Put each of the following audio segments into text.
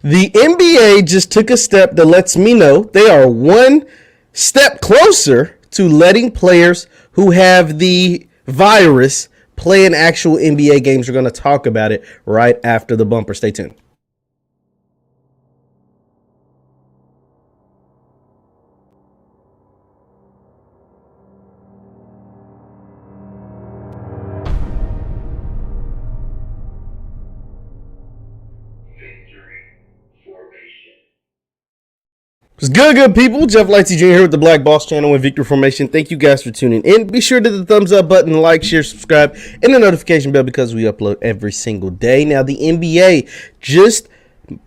The NBA just took a step that lets me know they are one step closer to letting players who have the virus play in actual NBA games. We're going to talk about it right after the bumper. Stay tuned. What's good people? Jeff Lightsy Jr. here with the Black Boss channel and Victory Formation. Thank you guys for tuning in. Be sure to hit the thumbs up button, like, share, subscribe, and the notification bell because we upload every single day. Now, the NBA just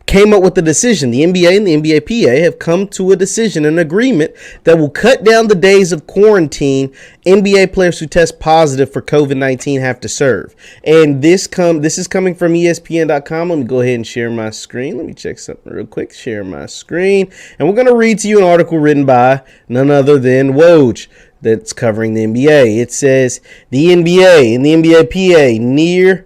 came up with the decision. The NBA and the NBAPA have come to a decision, an agreement that will cut down the days of quarantine NBA players who test positive for COVID-19 have to serve. And this is coming from ESPN.com. Let me go ahead and share my screen. Let me check something real quick. Share my screen. And we're going to read to you an article written by none other than Woj that's covering the NBA. It says, the NBA and the NBAPA near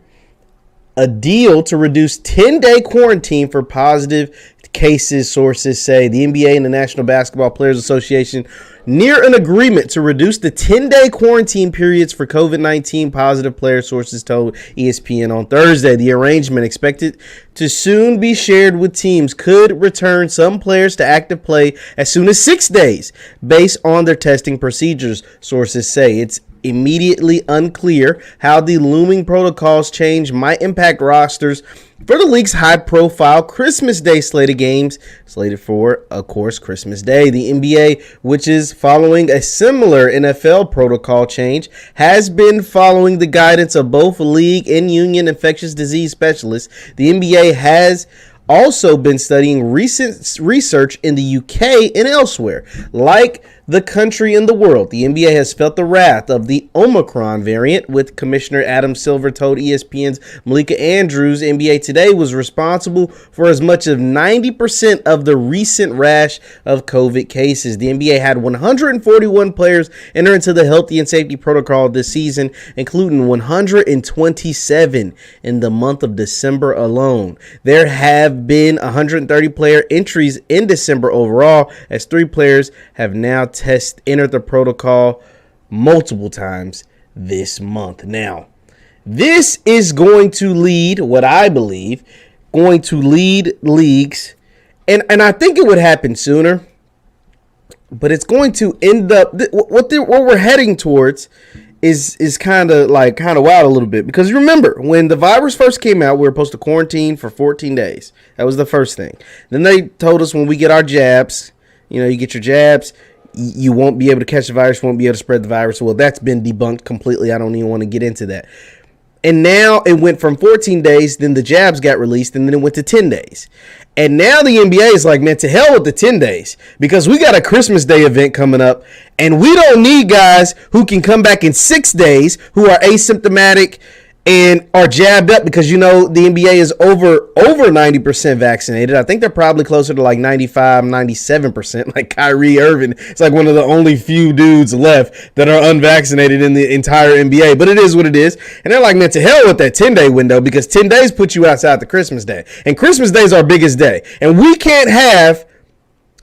a deal to reduce 10-day quarantine for positive cases, sources say. The NBA and the National Basketball Players Association near an agreement to reduce the 10-day quarantine periods for COVID-19 positive players, sources told ESPN on Thursday. The arrangement, expected to soon be shared with teams, could return some players to active play as soon as 6 days based on their testing procedures, sources say. It's immediately unclear how the looming protocols change might impact rosters for the league's high-profile Christmas Day slate of games, slated for, of course, Christmas Day. The NBA, which is following a similar NFL protocol change, has been following the guidance of both league and union infectious disease specialists. The NBA has also been studying recent research in the UK and elsewhere. Like the country and the world, the NBA has felt the wrath of the Omicron variant, with Commissioner Adam Silver told ESPN's Malika Andrews NBA Today was responsible for as much as 90% of the recent rash of COVID cases. The NBA had 141 players enter into the healthy and safety protocol this season, including 127 in the month of December alone. There have been 130 player entries in December overall, as 3 players have now entered the protocol multiple times this month. Now, this is going to lead, what I believe, going to lead leagues, and I think it would happen sooner, but it's going to end up, what we're heading towards is kind of wild a little bit, because remember, when the virus first came out, we were supposed to quarantine for 14 days. That was the first thing. Then they told us when we get our jabs, you get your jabs, you won't be able to catch the virus, won't be able to spread the virus. Well, that's been debunked completely. I don't even want to get into that. And now it went from 14 days, then the jabs got released, and then it went to 10 days. And now the NBA is like, man, to hell with the 10 days, because we got a Christmas Day event coming up, and we don't need guys who can come back in 6 days who are asymptomatic and are jabbed up, because the NBA is over 90% vaccinated. I think they're probably closer to like 95, 97%. Like Kyrie Irving, it's like one of the only few dudes left that are unvaccinated in the entire NBA. But it is what it is. And they're like, man, to hell with that 10-day window, because 10 days put you outside the Christmas Day. And Christmas Day is our biggest day. And we can't have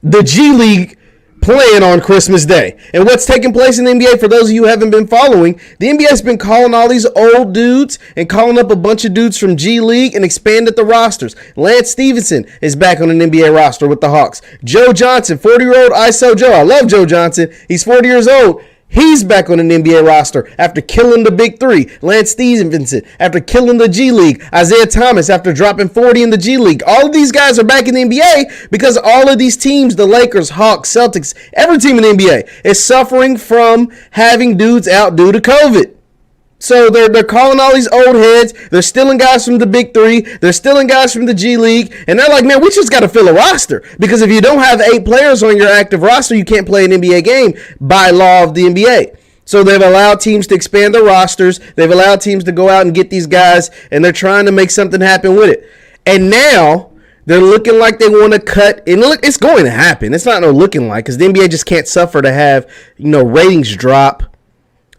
the G League playing on Christmas Day. And what's taking place in the NBA, for those of you who haven't been following, the NBA has been calling all these old dudes and calling up a bunch of dudes from G League and expanded the rosters. Lance Stevenson is back on an NBA roster with the Hawks. Joe Johnson, 40-year-old ISO Joe. I love Joe Johnson. He's 40 years old. He's back on an NBA roster after killing the big 3. Lance Stevenson after killing the G League. Isaiah Thomas after dropping 40 in the G League. All of these guys are back in the NBA because all of these teams, the Lakers, Hawks, Celtics, every team in the NBA is suffering from having dudes out due to COVID. So they're calling all these old heads. They're stealing guys from the big 3. They're stealing guys from the G League. And they're like, man, we just got to fill a roster. Because if you don't have 8 players on your active roster, you can't play an NBA game by law of the NBA. So they've allowed teams to expand their rosters. They've allowed teams to go out and get these guys. And they're trying to make something happen with it. And now they're looking like they want to cut. And look, it's going to happen. It's not no looking like, because the NBA just can't suffer to have, ratings drop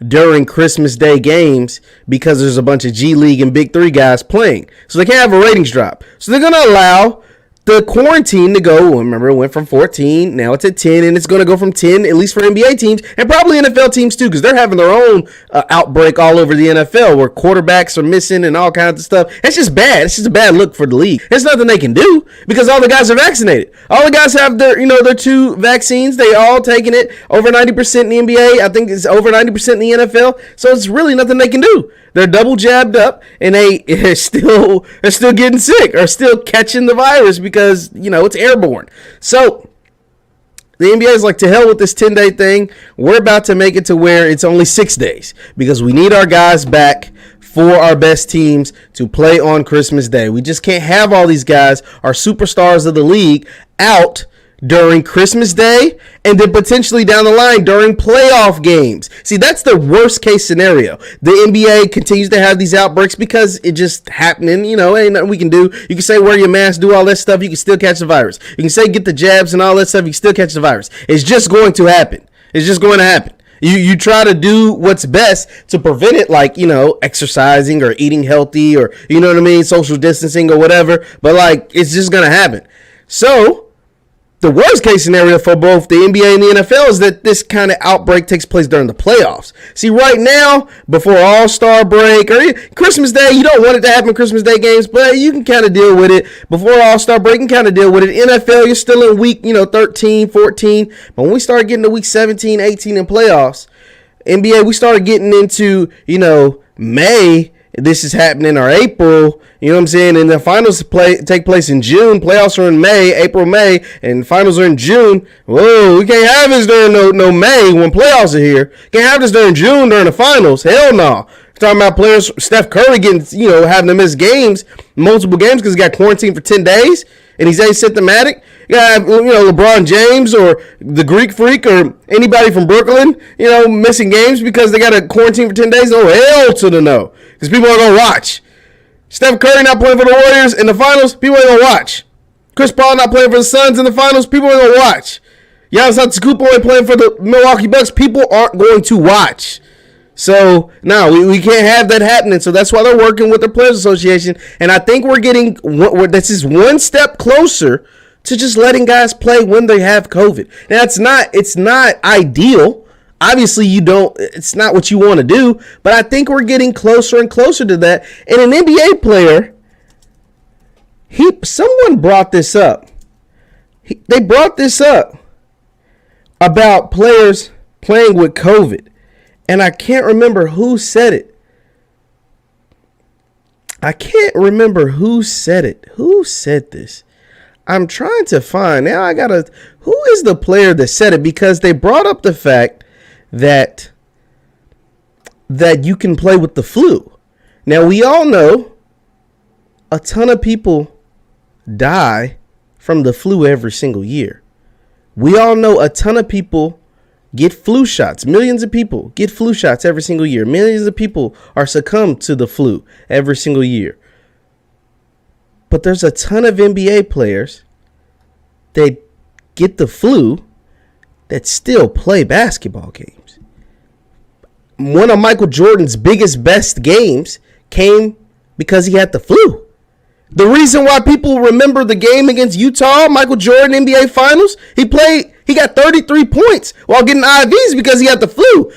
during Christmas Day games because there's a bunch of G League and Big 3 guys playing. So they can't have a ratings drop. So they're going to allow the quarantine to go. Remember, it went from 14, now it's at 10, and it's going to go from 10, at least for NBA teams, and probably NFL teams too, because they're having their own outbreak all over the NFL where quarterbacks are missing and all kinds of stuff. It's just bad. It's just a bad look for the league. There's nothing they can do because all the guys are vaccinated. All the guys have their 2 vaccines. They all taking it. Over 90% in the NBA. I think it's over 90% in the NFL. So it's really nothing they can do. They're double jabbed up, and they're still getting sick or still catching the virus because it's airborne. So the NBA is like, to hell with this 10-day thing. We're about to make it to where it's only 6 days because we need our guys back for our best teams to play on Christmas Day. We just can't have all these guys, our superstars of the league, out during Christmas Day and then potentially down the line during playoff games. See, that's the worst case scenario. The NBA continues to have these outbreaks because it just happening. Ain't nothing we can do. You can say wear your mask, do all that stuff. You can still catch the virus. You can say get the jabs and all that stuff. You can still catch the virus. It's just going to happen. It's just going to happen. You try to do what's best to prevent it, like, exercising or eating healthy or, social distancing or whatever. But, it's just going to happen. So the worst case scenario for both the NBA and the NFL is that this kind of outbreak takes place during the playoffs. See, right now, before All-Star break or Christmas Day, you don't want it to happen Christmas Day games, but you can kind of deal with it. Before All-Star break, you can kind of deal with it. NFL, you're still in week 13, 14. But when we start getting to week 17, 18 in playoffs, NBA, we started getting into, May. This is happening or April, and the finals take place in June. Playoffs are in May, April, May, and finals are in June. Whoa, we can't have this during no May when playoffs are here. Can't have this during June during the finals. Hell no. Talking about players, Steph Curry getting, having to miss games, multiple games because he got quarantined for 10 days and he's asymptomatic. You got, LeBron James or the Greek Freak or anybody from Brooklyn, missing games because they got a quarantine for 10 days. Oh, hell to the no. Because people are going to watch. Steph Curry not playing for the Warriors in the finals, people ain't going to watch. Chris Paul not playing for the Suns in the finals, people ain't going to watch. Giannis Antetokounmpo ain't playing for the Milwaukee Bucks, people aren't going to watch. So, no, we can't have that happening. So that's why they're working with the Players Association. And I think this is one step closer to just letting guys play when they have COVID. Now, it's not ideal. Obviously, it's not what you want to do. But I think we're getting closer and closer to that. And an NBA player, someone brought this up. They brought this up about players playing with COVID. And I can't remember who said it. Who said this? I'm trying to find. Now who is the player that said it? Because they brought up the fact that you can play with the flu. Now, we all know a ton of people die from the flu every single year. We all know a ton of people get flu shots. Millions of people get flu shots every single year. Millions of people are succumbed to the flu every single year. But there's a ton of NBA players that get the flu that still play basketball games. One of Michael Jordan's best games came because he had the flu. The reason why people remember the game against Utah, Michael Jordan NBA Finals, he got 33 points while getting IVs because he had the flu.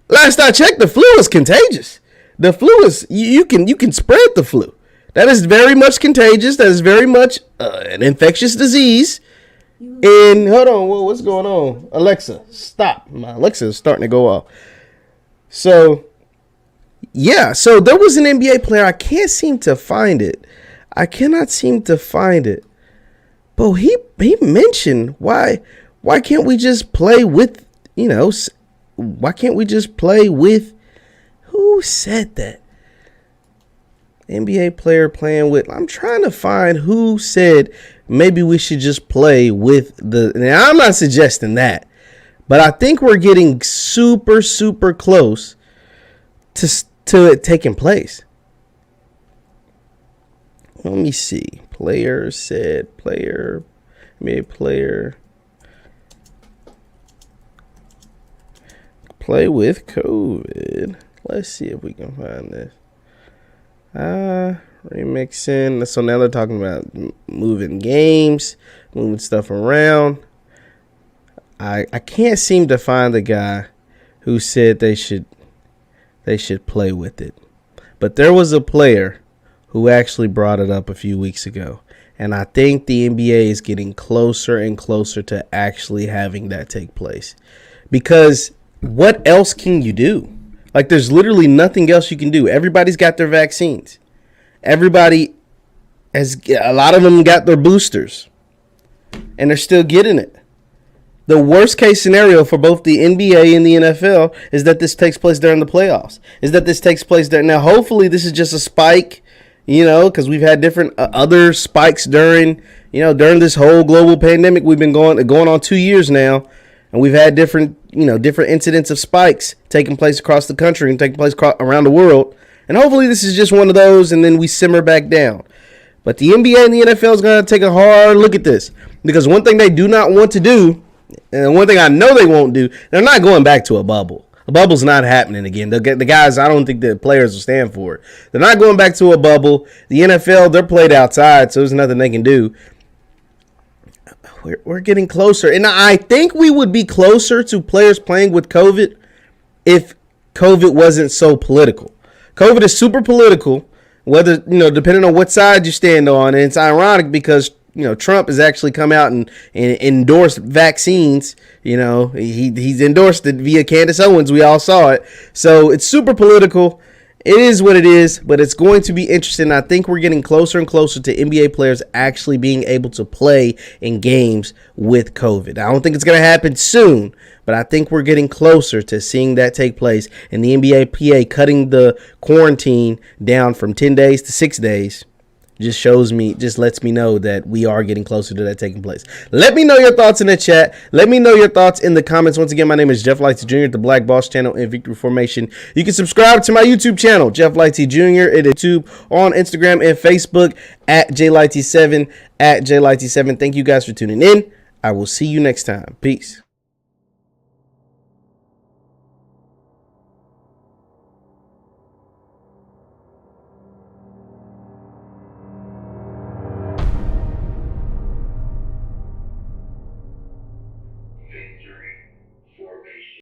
Last I checked, the flu is contagious. The flu is, you can spread the flu. That is very much contagious. That is very much an infectious disease. And hold on, what's going on? Alexa, stop. My Alexa is starting to go off. So, yeah. So there was an NBA player. I can't seem to find it. I cannot seem to find it. But he mentioned why can't we just play with, why can't we just play with, who said that? NBA player playing with, I'm trying to find who said maybe we should just play with now I'm not suggesting that, but I think we're getting super, super close to it taking place. Let me see. NBA player play with COVID. Let's see if we can find this. remixing. So now they're talking about moving games, moving stuff around. I can't seem to find the guy who said they should play with it. But there was a player who actually brought it up a few weeks ago. And I think the NBA is getting closer and closer to actually having that take place. Because what else can you do? Like, there's literally nothing else you can do. Everybody's got their vaccines. Everybody a lot of them got their boosters. And they're still getting it. The worst case scenario for both the NBA and the NFL is that this takes place during the playoffs. Is that this takes place there. Now, hopefully this is just a spike, because we've had different other spikes during this whole global pandemic. We've been going on 2 years now, and we've had different incidents of spikes taking place across the country and taking place around the world. And hopefully this is just one of those, and then we simmer back down. But the NBA and the NFL is going to take a hard look at this, because one thing they do not want to do, and one thing I know they won't do, they're not going back to a bubble. A bubble's not happening again. The guys, I don't think the players will stand for it. They're not going back to a bubble. The NFL, they're played outside, so there's nothing they can do. We're getting closer. And I think we would be closer to players playing with COVID if COVID wasn't so political. COVID is super political, whether, depending on what side you stand on. And it's ironic because Trump has actually come out and endorsed vaccines. He's endorsed it via Candace Owens. We all saw it. So it's super political. It is what it is, but it's going to be interesting. I think we're getting closer and closer to NBA players actually being able to play in games with COVID. I don't think it's going to happen soon, but I think we're getting closer to seeing that take place. And the NBA PA cutting the quarantine down from 10 days to 6 days. Just lets me know that we are getting closer to that taking place. Let me know your thoughts in the chat. Let me know your thoughts in the comments. Once again, my name is Jeff Lightsy Jr. at the Black Boss channel in Victory Formation. You can subscribe to my YouTube channel, Jeff Lightsy Jr. at YouTube, on Instagram and Facebook at JLightsy7, at JLightsy7. Thank you guys for tuning in. I will see you next time. Peace.